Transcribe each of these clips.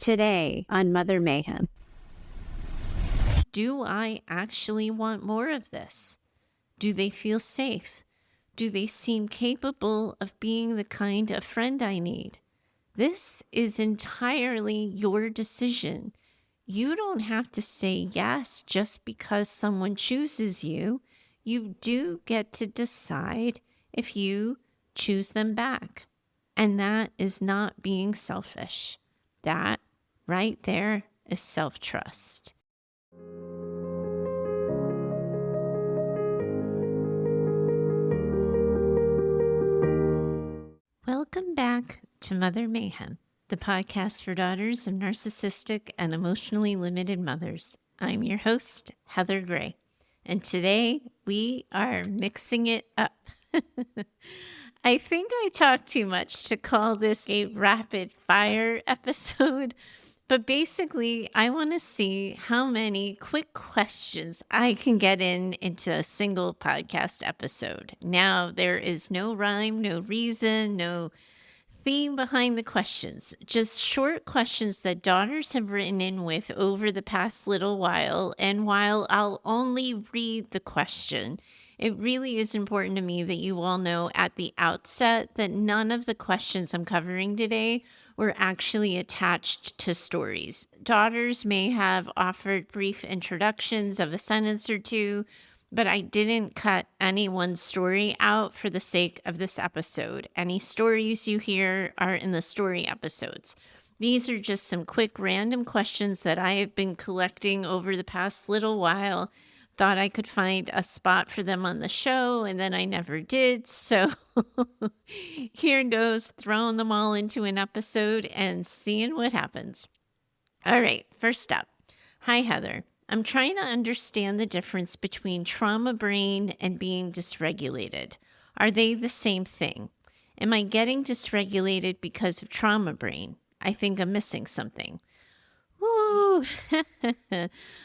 Today on Mother Mayhem. Do I actually want more of this? Do they feel safe? Do they seem capable of being the kind of friend I need? This is entirely your decision. You don't have to say yes just because someone chooses you. You do get to decide if you choose them back. And that is not being selfish. That right there is self-trust. Welcome back to Mother Mayhem, the podcast for daughters of narcissistic and emotionally limited mothers. I'm your host, Heather Gray, and today we are mixing it up. I think I talk too much to call this a rapid fire episode, but basically I want to see how many quick questions I can get into a single podcast episode. Now, there is no rhyme, no reason, no theme behind the questions, just short questions that daughters have written in with over the past little while. And while I'll only read the question, it really is important to me that you all know at the outset that none of the questions I'm covering today were actually attached to stories. Daughters may have offered brief introductions of a sentence or two, but I didn't cut anyone's story out for the sake of this episode. Any stories you hear are in the story episodes. These are just some quick random questions that I have been collecting over the past little while. Thought I could find a spot for them on the show, and then I never did. So here goes, throwing them all into an episode and seeing what happens. All right, first up. Hi, Heather. I'm trying to understand the difference between trauma brain and being dysregulated. Are they the same thing? Am I getting dysregulated because of trauma brain? I think I'm missing something. Woo!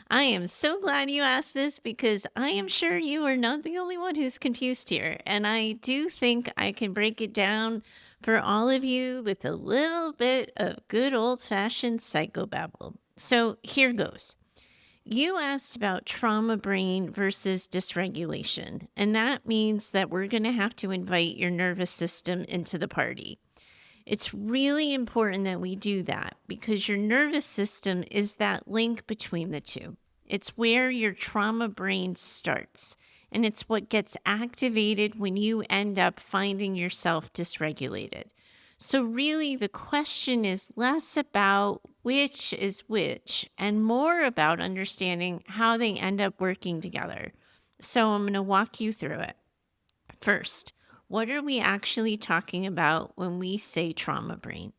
I am so glad you asked this because I am sure you are not the only one who's confused here. And I do think I can break it down for all of you with a little bit of good old-fashioned psychobabble. So here goes. You asked about trauma brain versus dysregulation, and that means that we're going to have to invite your nervous system into the party. It's really important that we do that because your nervous system is that link between the two. It's where your trauma brain starts, and it's what gets activated when you end up finding yourself dysregulated. So really, the question is less about which is which and more about understanding how they end up working together. So I'm going to walk you through it. First, what are we actually talking about when we say trauma brain?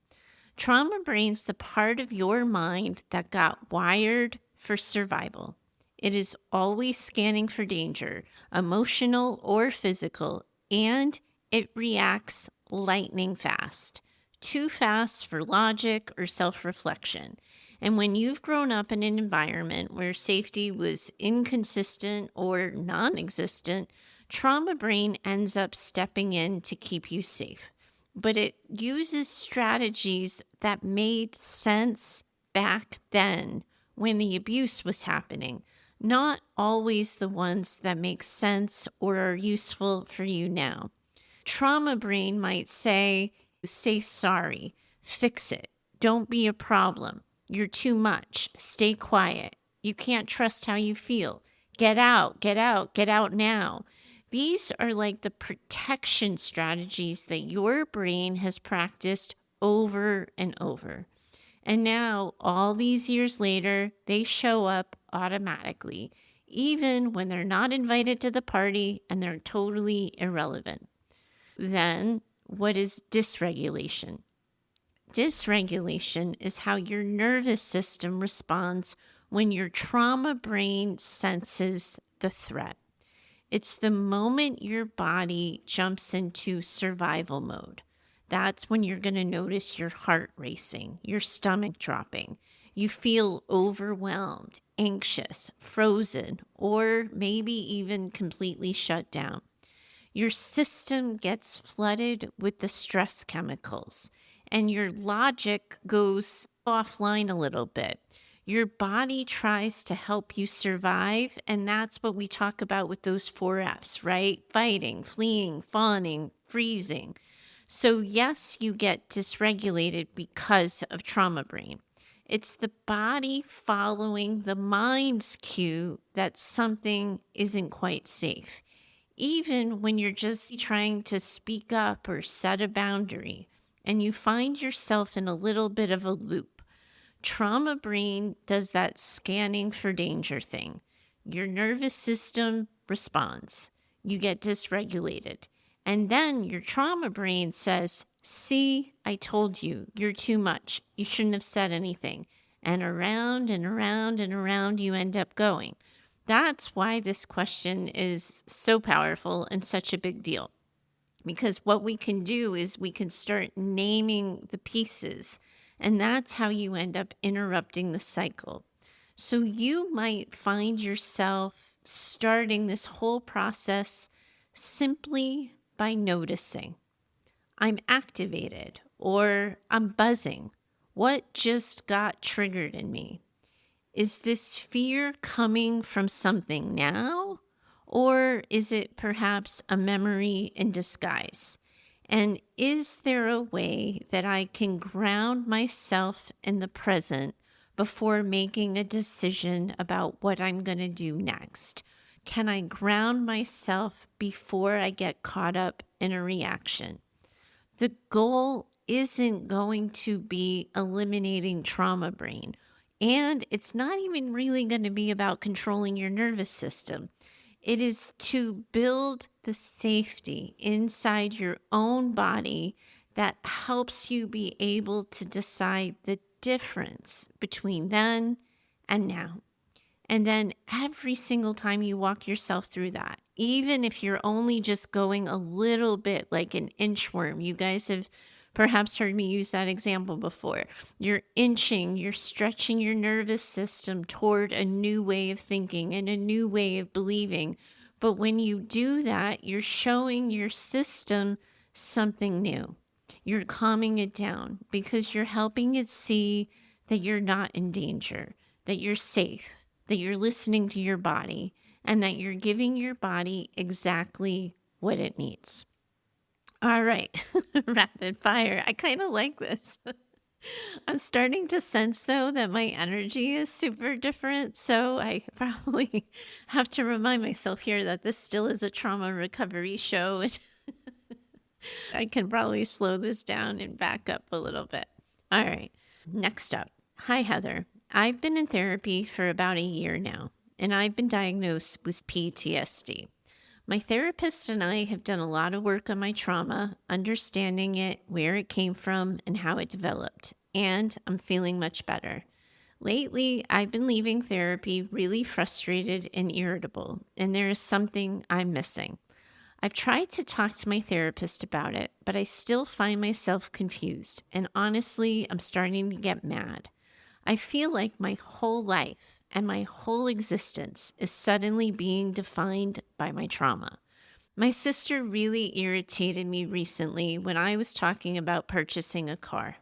Trauma brain's the part of your mind that got wired for survival. It is always scanning for danger, emotional or physical, and it reacts lightning fast, too fast for logic or self-reflection. And when you've grown up in an environment where safety was inconsistent or non-existent, trauma brain ends up stepping in to keep you safe. But it uses strategies that made sense back then when the abuse was happening, not always the ones that make sense or are useful for you now. Trauma brain might say sorry, fix it, don't be a problem, you're too much, stay quiet, you can't trust how you feel, get out now. These are like the protection strategies that your brain has practiced over and over. And now, all these years later, they show up automatically, even when they're not invited to the party and they're totally irrelevant. Then, what is dysregulation? Dysregulation is how your nervous system responds when your trauma brain senses the threat. It's the moment your body jumps into survival mode. That's when you're going to notice your heart racing, your stomach dropping. You feel overwhelmed, anxious, frozen, or maybe even completely shut down. Your system gets flooded with the stress chemicals, and your logic goes offline a little bit. Your body tries to help you survive, and that's what we talk about with those 4 Fs, right? Fighting, fleeing, fawning, freezing. So yes, you get dysregulated because of trauma brain. It's the body following the mind's cue that something isn't quite safe. Even when you're just trying to speak up or set a boundary and you find yourself in a little bit of a loop, trauma brain does that scanning for danger thing. Your nervous system responds. You get dysregulated. And then your trauma brain says, see, I told you, you're too much. You shouldn't have said anything. And around and around and around you end up going. That's why this question is so powerful and such a big deal. Because what we can do is we can start naming the pieces, and that's how you end up interrupting the cycle. So you might find yourself starting this whole process simply by noticing. I'm activated, or I'm buzzing. What just got triggered in me? Is this fear coming from something now? Or is it perhaps a memory in disguise? And is there a way that I can ground myself in the present before making a decision about what I'm going to do next? Can I ground myself before I get caught up in a reaction? The goal isn't going to be eliminating trauma brain. And it's not even really going to be about controlling your nervous system. It is to build the safety inside your own body that helps you be able to decide the difference between then and now. And then every single time you walk yourself through that, even if you're only just going a little bit like an inchworm, you guys have perhaps heard me use that example before. You're inching, you're stretching your nervous system toward a new way of thinking and a new way of believing. But when you do that, you're showing your system something new. You're calming it down because you're helping it see that you're not in danger, that you're safe, that you're listening to your body, and that you're giving your body exactly what it needs. All right, rapid fire. I kind of like this. I'm starting to sense, though, that my energy is super different. So I probably have to remind myself here that this still is a trauma recovery show. And I can probably slow this down and back up a little bit. All right, next up. Hi, Heather. I've been in therapy for about a year now, and I've been diagnosed with PTSD. My therapist and I have done a lot of work on my trauma, understanding it, where it came from, and how it developed, and I'm feeling much better. Lately, I've been leaving therapy really frustrated and irritable, and there is something I'm missing. I've tried to talk to my therapist about it, but I still find myself confused, and honestly, I'm starting to get mad. I feel like my whole life and my whole existence is suddenly being defined by my trauma. My sister really irritated me recently when I was talking about purchasing a car.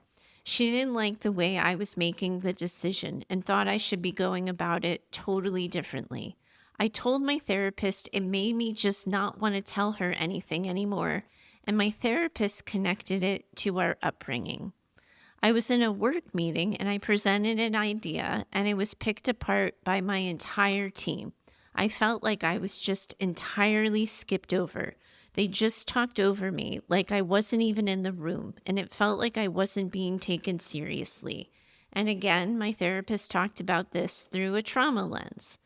She didn't like the way I was making the decision and thought I should be going about it totally differently. I told my therapist it made me just not want to tell her anything anymore, and my therapist connected it to our upbringing. I was in a work meeting and I presented an idea and it was picked apart by my entire team. I felt like I was just entirely skipped over. They just talked over me like I wasn't even in the room, and it felt like I wasn't being taken seriously. And again, my therapist talked about this through a trauma lens.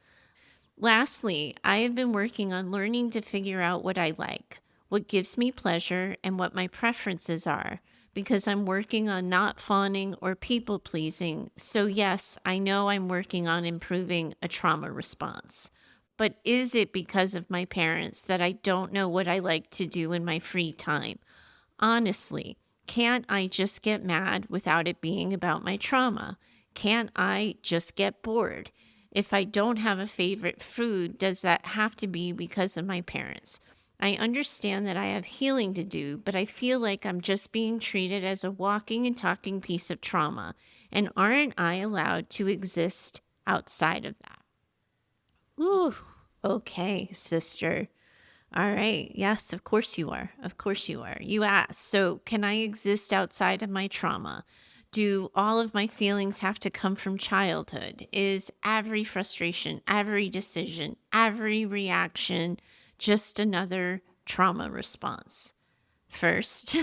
Lastly, I have been working on learning to figure out what I like, what gives me pleasure, and what my preferences are, because I'm working on not fawning or people pleasing. So yes, I know I'm working on improving a trauma response. But is it because of my parents that I don't know what I like to do in my free time? Honestly, can't I just get mad without it being about my trauma? Can't I just get bored? If I don't have a favorite food, does that have to be because of my parents? I understand that I have healing to do, but I feel like I'm just being treated as a walking and talking piece of trauma. And aren't I allowed to exist outside of that? Ooh, okay, sister. All right. Yes, of course you are. Of course you are. You asked. So, can I exist outside of my trauma? Do all of my feelings have to come from childhood? Is every frustration, every decision, every reaction just another trauma response? First,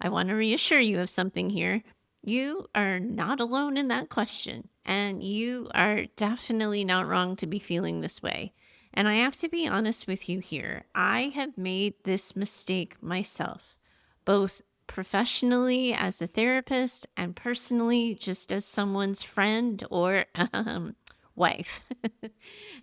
I want to reassure you of something here. You are not alone in that question, and you are definitely not wrong to be feeling this way. And I have to be honest with you here. I have made this mistake myself, both professionally as a therapist and personally just as someone's friend or wife,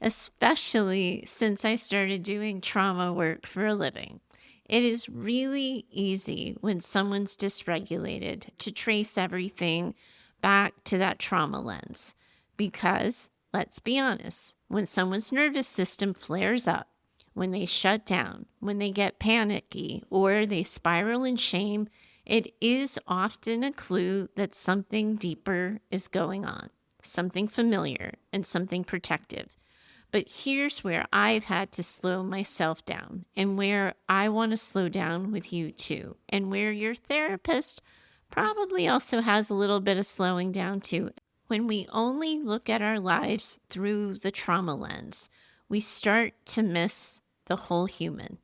especially since I started doing trauma work for a living. It is really easy when someone's dysregulated to trace everything back to that trauma lens. Because, let's be honest, when someone's nervous system flares up, when they shut down, when they get panicky, or they spiral in shame, it is often a clue that something deeper is going on, something familiar and something protective. But here's where I've had to slow myself down, and where I want to slow down with you too, and where your therapist probably also has a little bit of slowing down too. When we only look at our lives through the trauma lens, we start to miss the whole human.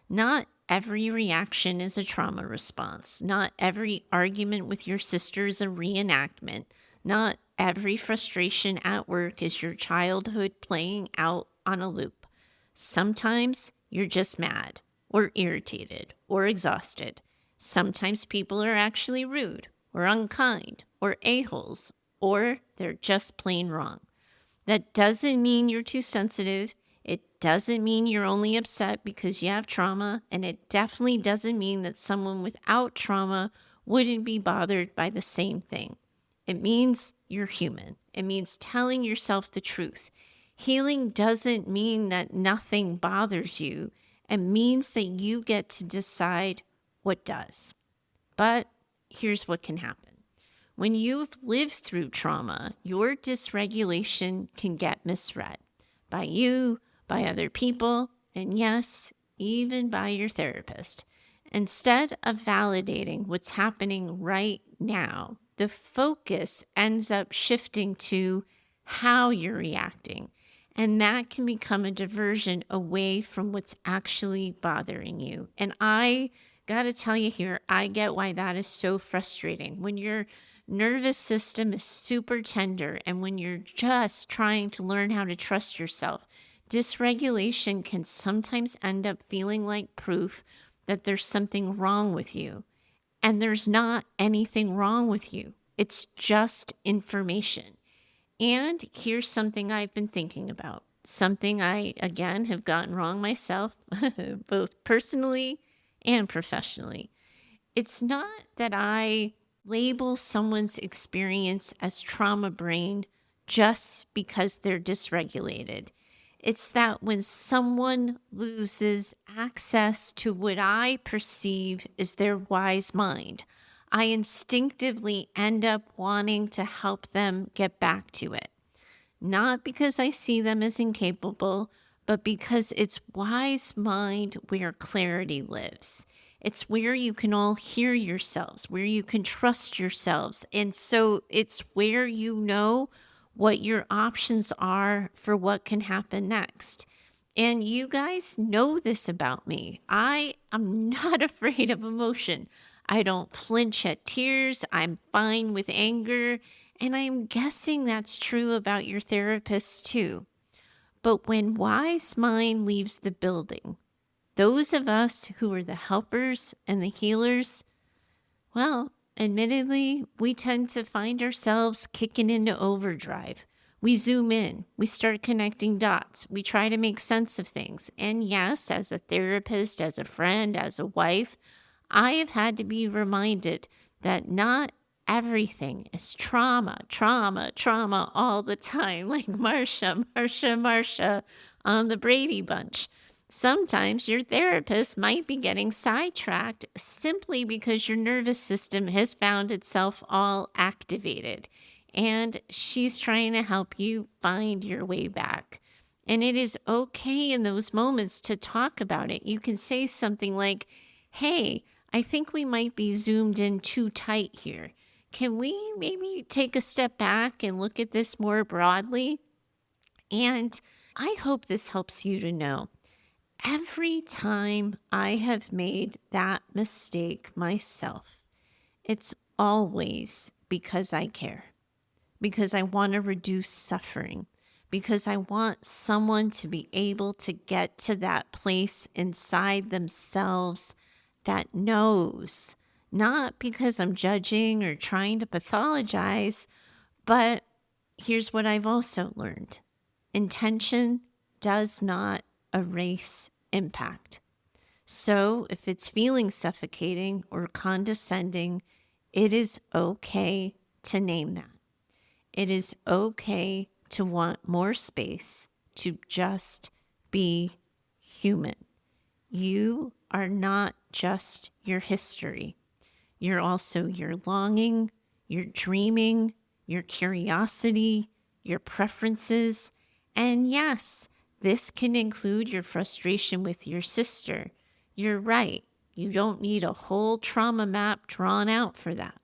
Not every reaction is a trauma response. Not every argument with your sister is a reenactment. Not every frustration at work is your childhood playing out on a loop. Sometimes you're just mad or irritated or exhausted. Sometimes people are actually rude or unkind or a-holes, or they're just plain wrong. That doesn't mean you're too sensitive. It doesn't mean you're only upset because you have trauma. And it definitely doesn't mean that someone without trauma wouldn't be bothered by the same thing. It means you're human. It means telling yourself the truth. Healing doesn't mean that nothing bothers you. It means that you get to decide what does. But here's what can happen. When you've lived through trauma, your dysregulation can get misread by you, by other people, and yes, even by your therapist. Instead of validating what's happening right now, the focus ends up shifting to how you're reacting. And that can become a diversion away from what's actually bothering you. And I got to tell you here, I get why that is so frustrating. When your nervous system is super tender and when you're just trying to learn how to trust yourself, dysregulation can sometimes end up feeling like proof that there's something wrong with you. And there's not anything wrong with you. It's just information. And here's something I've been thinking about. Something I, again, have gotten wrong myself, both personally and professionally. It's not that I label someone's experience as trauma brain just because they're dysregulated. It's that when someone loses access to what I perceive as their wise mind, I instinctively end up wanting to help them get back to it. Not because I see them as incapable, but because it's wise mind where clarity lives. It's where you can all hear yourselves, where you can trust yourselves. And so it's where you know what your options are for what can happen next. And you guys know this about me. I am not afraid of emotion. I don't flinch at tears. I'm fine with anger. And I'm guessing that's true about your therapist too. But when wise mind leaves the building, those of us who are the helpers and the healers, well, admittedly, we tend to find ourselves kicking into overdrive. We zoom in, we start connecting dots, we try to make sense of things. And yes, as a therapist, as a friend, as a wife, I have had to be reminded that not everything is trauma all the time, like Marsha on the Brady Bunch. Sometimes your therapist might be getting sidetracked simply because your nervous system has found itself all activated and she's trying to help you find your way back. And it is okay in those moments to talk about it. You can say something like, "Hey, I think we might be zoomed in too tight here. Can we maybe take a step back and look at this more broadly?" And I hope this helps you to know every time I have made that mistake myself, it's always because I care, because I want to reduce suffering, because I want someone to be able to get to that place inside themselves that knows, not because I'm judging or trying to pathologize, but here's what I've also learned. Intention does not erase impact. So if it's feeling suffocating or condescending, it is okay to name that. It is okay to want more space, to just be human. You are not just your history. You're also your longing, your dreaming, your curiosity, your preferences, and yes, this can include your frustration with your sister. You're right. You don't need a whole trauma map drawn out for that.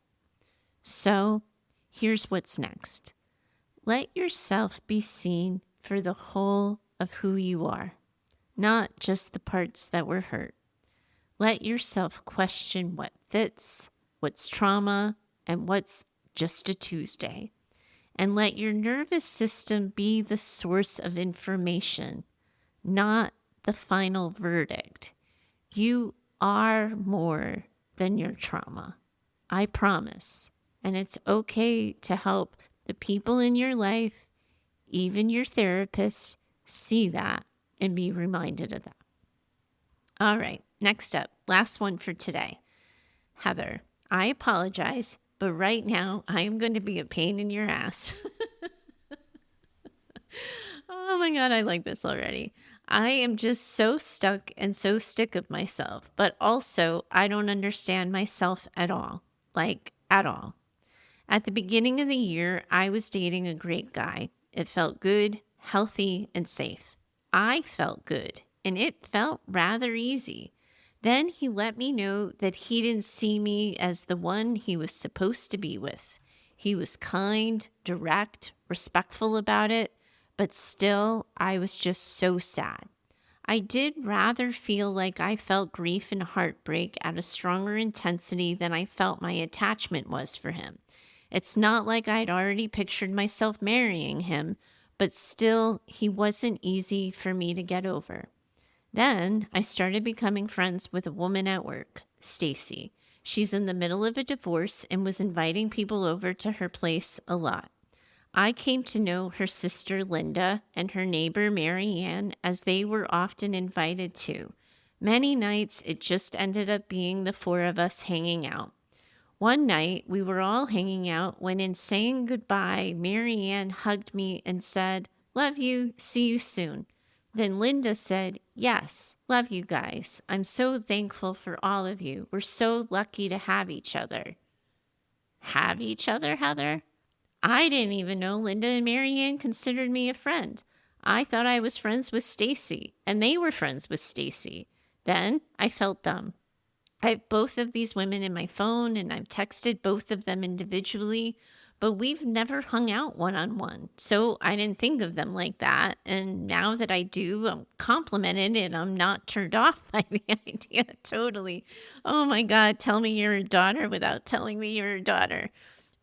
So, here's what's next. Let yourself be seen for the whole of who you are, not just the parts that were hurt. Let yourself question what fits, what's trauma, and what's just a Tuesday. And let your nervous system be the source of information, not the final verdict. You are more than your trauma. I promise. And it's okay to help the people in your life, even your therapist, see that and be reminded of that. All right, next up, last one for today. Heather, I apologize, but right now I am going to be a pain in your ass. Oh my God, I like this already. I am just so stuck and so sick of myself, but also I don't understand myself at all. Like, at all. At the beginning of the year, I was dating a great guy. It felt good, healthy, and safe. I felt good, and it felt rather easy. Then he let me know that he didn't see me as the one he was supposed to be with. He was kind, direct, respectful about it, but still, I was just so sad. I did rather feel like I felt grief and heartbreak at a stronger intensity than I felt my attachment was for him. It's not like I'd already pictured myself marrying him, but still, he wasn't easy for me to get over. Then I started becoming friends with a woman at work, Stacy. She's in the middle of a divorce and was inviting people over to her place a lot. I came to know her sister Linda and her neighbor Mary Ann as they were often invited too. Many nights it just ended up being the four of us hanging out. One night we were all hanging out when in saying goodbye, Mary Ann hugged me and said, "Love you, see you soon." Then Linda said, "Yes, love you guys. I'm so thankful for all of you. We're so lucky to have each other." Have each other, Heather? I didn't even know Linda and Mary Ann considered me a friend. I thought I was friends with Stacy, and they were friends with Stacy. Then I felt dumb. I have both of these women in my phone, and I've texted both of them individually, but we've never hung out one-on-one. So I didn't think of them like that. And now that I do, I'm complimented and I'm not turned off by the idea. Totally. Oh my God, tell me you're a daughter without telling me you're a daughter.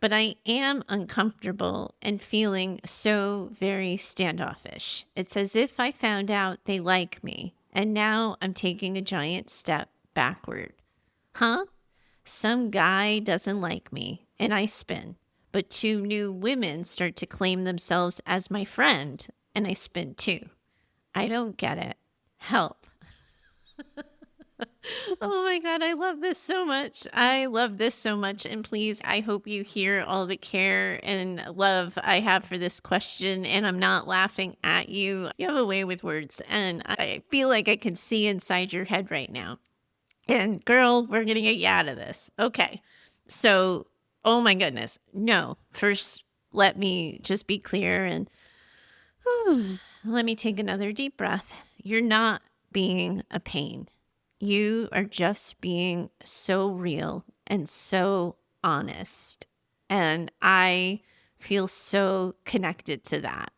But I am uncomfortable and feeling so very standoffish. It's as if I found out they like me, and now I'm taking a giant step backward. Huh? Some guy doesn't like me, and I spin. But two new women start to claim themselves as my friend, and I spin too. I don't get it. Help. Oh my God, I love this so much. I love this so much. And please, I hope you hear all the care and love I have for this question. And I'm not laughing at you. You have a way with words. And I feel like I can see inside your head right now. And girl, we're going to get you out of this. Okay. So, oh my goodness. No, first, let me just be clear and let me take another deep breath. You're not being a pain. You are just being so real and so honest. And I feel so connected to that.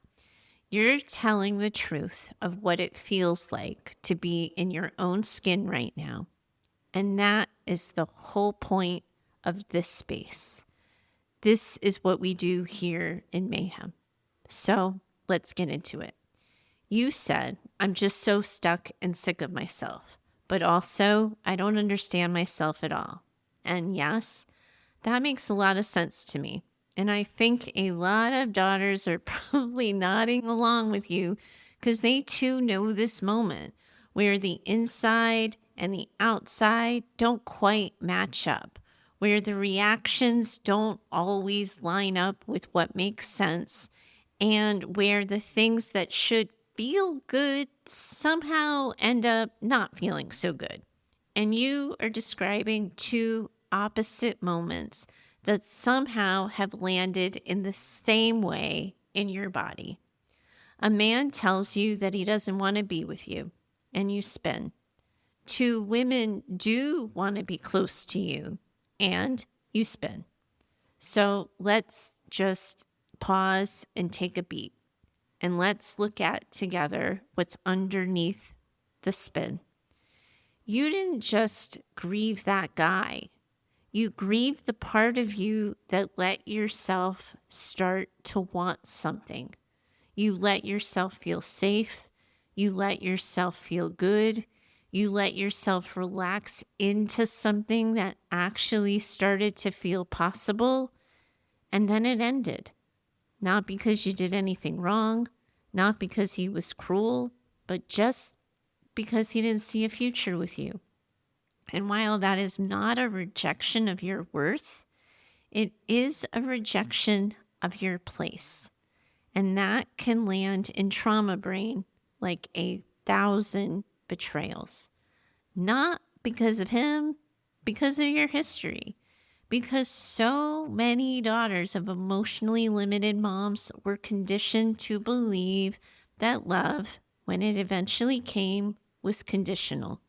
You're telling the truth of what it feels like to be in your own skin right now. And that is the whole point of this space. This is what we do here in Mayhem. So let's get into it. You said, I'm just so stuck and sick of myself, but also I don't understand myself at all. And yes, that makes a lot of sense to me. And I think a lot of daughters are probably nodding along with you because they too know this moment where the inside and the outside don't quite match up, where the reactions don't always line up with what makes sense, and where the things that should feel good somehow end up not feeling so good. And you are describing two opposite moments that somehow have landed in the same way in your body. A man tells you that he doesn't want to be with you, and you spin. Two women do want to be close to you, and you spin. So let's just pause and take a beat, and let's look at together what's underneath the spin. You didn't just grieve that guy. You grieved the part of you that let yourself start to want something. You let yourself feel safe. You let yourself feel good. You let yourself relax into something that actually started to feel possible. And then it ended. Not because you did anything wrong, not because he was cruel, but just because he didn't see a future with you. And while that is not a rejection of your worth, it is a rejection of your place. And that can land in trauma brain like 1,000 betrayals. Not because of him, because of your history. Because so many daughters of emotionally limited moms were conditioned to believe that love, when it eventually came, was conditional.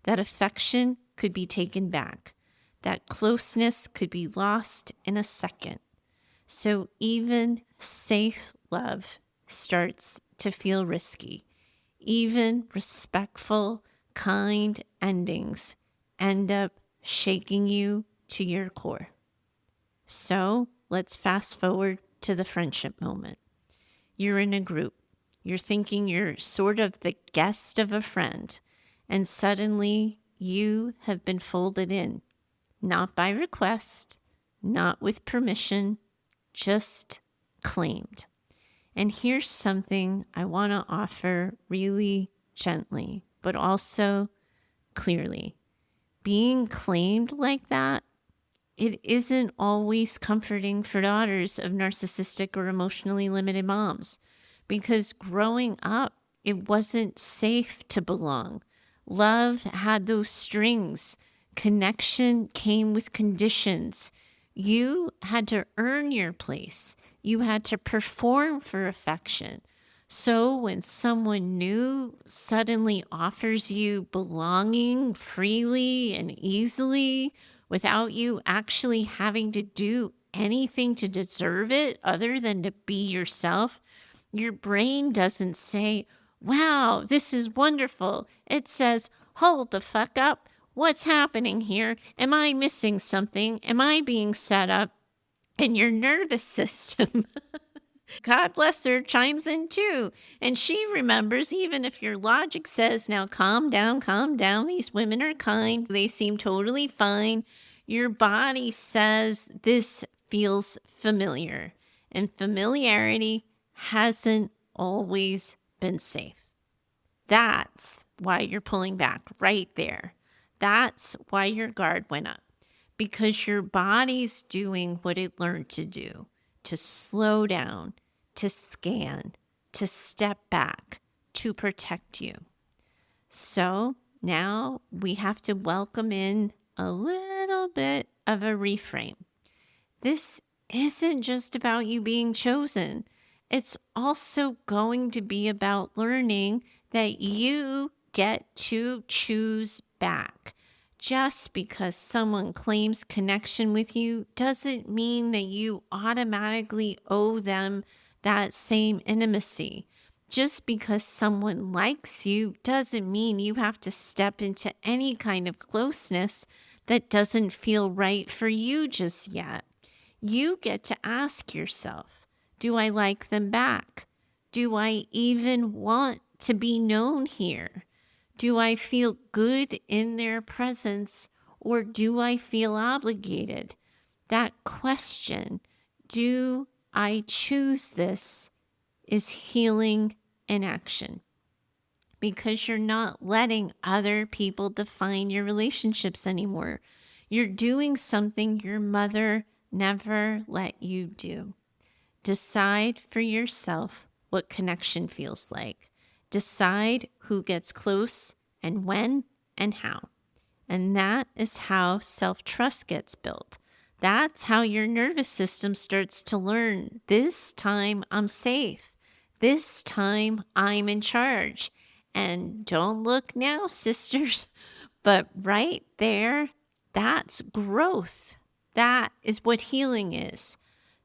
That affection could be taken back. That closeness could be lost in a second. So even safe love starts to feel risky. Even respectful, kind endings end up shaking you to your core. So let's fast forward to the friendship moment. You're in a group. You're thinking you're sort of the guest of a friend, and suddenly you have been folded in, not by request, not with permission, just claimed. And here's something I want to offer really gently, but also clearly. Being claimed like that, it isn't always comforting for daughters of narcissistic or emotionally limited moms, because growing up, it wasn't safe to belong. Love had those strings. Connection came with conditions. You had to earn your place. You had to perform for affection. So when someone new suddenly offers you belonging freely and easily without you actually having to do anything to deserve it other than to be yourself, your brain doesn't say, wow, this is wonderful. It says, hold the fuck up. What's happening here? Am I missing something? Am I being set up? And your nervous system, God bless her, chimes in too. And she remembers, even if your logic says, now calm down. These women are kind. They seem totally fine. Your body says this feels familiar. And familiarity hasn't always been safe. That's why you're pulling back right there. That's why your guard went up, because your body's doing what it learned to do, to slow down, to scan, to step back, to protect you. So now we have to welcome in a little bit of a reframe. This isn't just about you being chosen. It's also going to be about learning that you get to choose back. Just because someone claims connection with you doesn't mean that you automatically owe them that same intimacy. Just because someone likes you doesn't mean you have to step into any kind of closeness that doesn't feel right for you just yet. You get to ask yourself, do I like them back? Do I even want to be known here? Do I feel good in their presence, or do I feel obligated? That question, do I choose this, is healing in action, because you're not letting other people define your relationships anymore. You're doing something your mother never let you do. Decide for yourself what connection feels like. Decide who gets close and when and how. And that is how self-trust gets built. That's how your nervous system starts to learn, this time I'm safe. This time I'm in charge. And don't look now, sisters, but right there, that's growth. That is what healing is.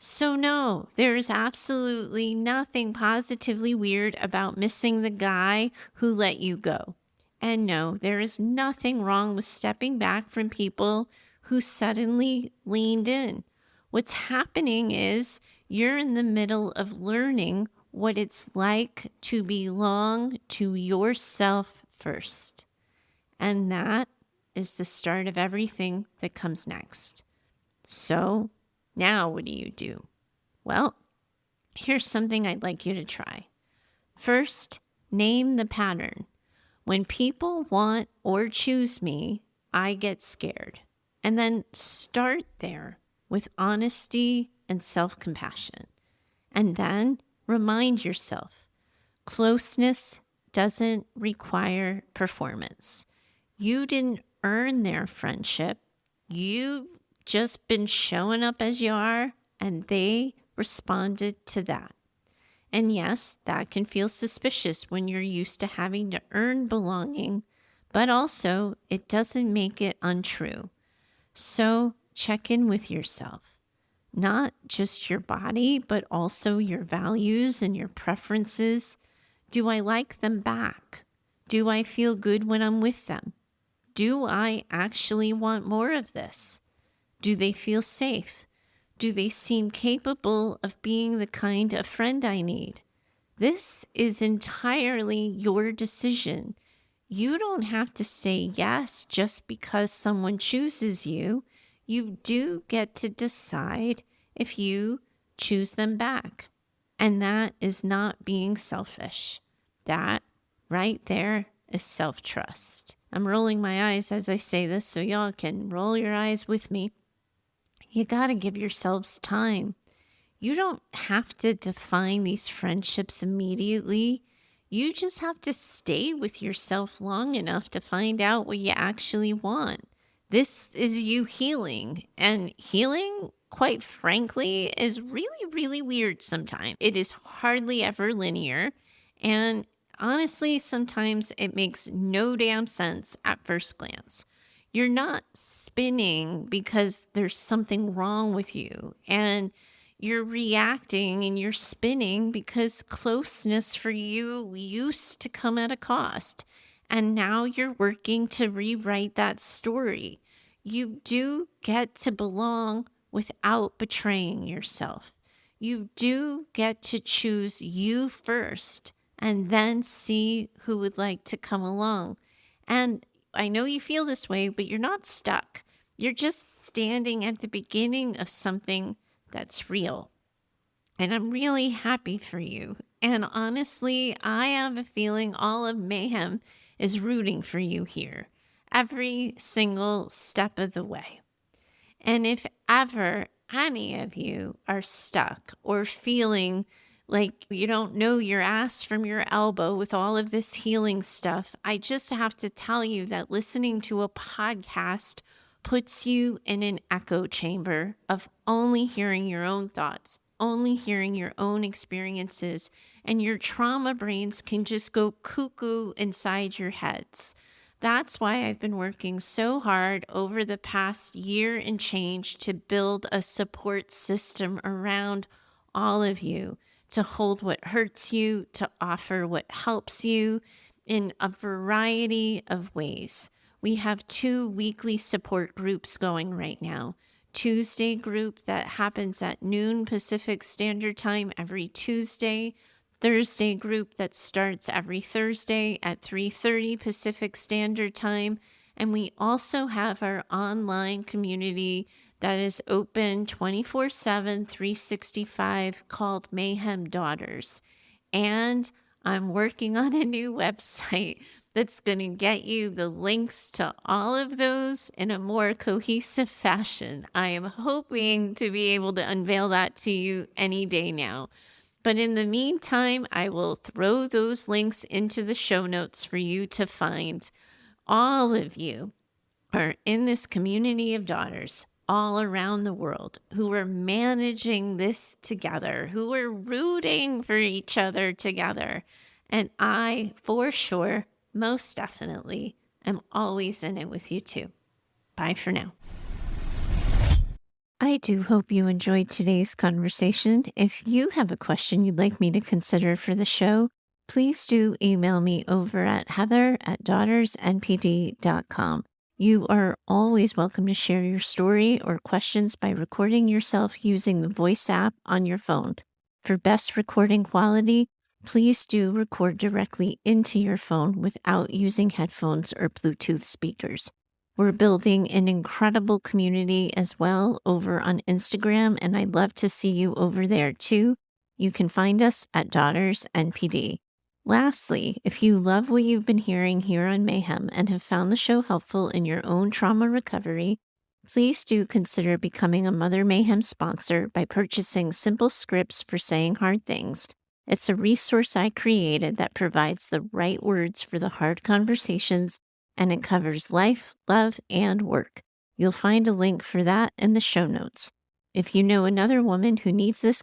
So no, there is absolutely nothing positively weird about missing the guy who let you go. And no, there is nothing wrong with stepping back from people who suddenly leaned in. What's happening is you're in the middle of learning what it's like to belong to yourself first. And that is the start of everything that comes next. So now what do? Well, here's something I'd like you to try. First, name the pattern. When people want or choose me, I get scared. And then start there with honesty and self-compassion. And then remind yourself, closeness doesn't require performance. You didn't earn their friendship. You've just been showing up as you are, and they responded to that. And yes, that can feel suspicious when you're used to having to earn belonging, but also it doesn't make it untrue. So check in with yourself, not just your body, but also your values and your preferences. Do I like them back? Do I feel good when I'm with them? Do I actually want more of this? Do they feel safe? Do they seem capable of being the kind of friend I need? This is entirely your decision. You don't have to say yes just because someone chooses you. You do get to decide if you choose them back. And that is not being selfish. That right there is self-trust. I'm rolling my eyes as I say this, so y'all can roll your eyes with me. You got to give yourselves time. You don't have to define these friendships immediately. You just have to stay with yourself long enough to find out what you actually want. This is you healing, and healing, quite frankly, is really, really weird sometimes. It is hardly ever linear, and honestly, sometimes it makes no damn sense at first glance. You're not spinning because there's something wrong with you, and you're reacting and you're spinning because closeness for you used to come at a cost. And now you're working to rewrite that story. You do get to belong without betraying yourself. You do get to choose you first and then see who would like to come along. And I know you feel this way, but you're not stuck. You're just standing at the beginning of something that's real. And I'm really happy for you. And honestly, I have a feeling all of mayhem is rooting for you here. every single step of the way. And if ever any of you are stuck or feeling like you don't know your ass from your elbow with all of this healing stuff, I just have to tell you that listening to a podcast puts you in an echo chamber of only hearing your own thoughts, only hearing your own experiences, and your trauma brains can just go cuckoo inside your heads. That's why I've been working so hard over the past year and change to build a support system around all of you, to hold what hurts you, to offer what helps you in a variety of ways. We have 2 weekly support groups going right now. Tuesday group that happens at noon Pacific Standard Time every Tuesday. Thursday group that starts every Thursday at 3:30 Pacific Standard Time. And we also have our online community that is open 24/7, 365 called Mayhem Daughters. And I'm working on a new website that's going to get you the links to all of those in a more cohesive fashion. I am hoping to be able to unveil that to you any day now. But in the meantime, I will throw those links into the show notes for you to find. All of you are in this community of daughters all around the world who are managing this together, who are rooting for each other together. And I, for sure, most definitely, am always in it with you too. Bye for now. I do hope you enjoyed today's conversation. If you have a question you'd like me to consider for the show, please do email me over at heather@daughtersnpd.com. You are always welcome to share your story or questions by recording yourself using the voice app on your phone. For best recording quality, please do record directly into your phone without using headphones or Bluetooth speakers. We're building an incredible community as well over on Instagram, and I'd love to see you over there too. You can find us at Daughters NPD. Lastly, if you love what you've been hearing here on Mayhem and have found the show helpful in your own trauma recovery, please do consider becoming a Mother Mayhem sponsor by purchasing simple scripts for saying hard things. It's a resource I created that provides the right words for the hard conversations, and it covers life, love, and work. You'll find a link for that in the show notes. If you know another woman who needs this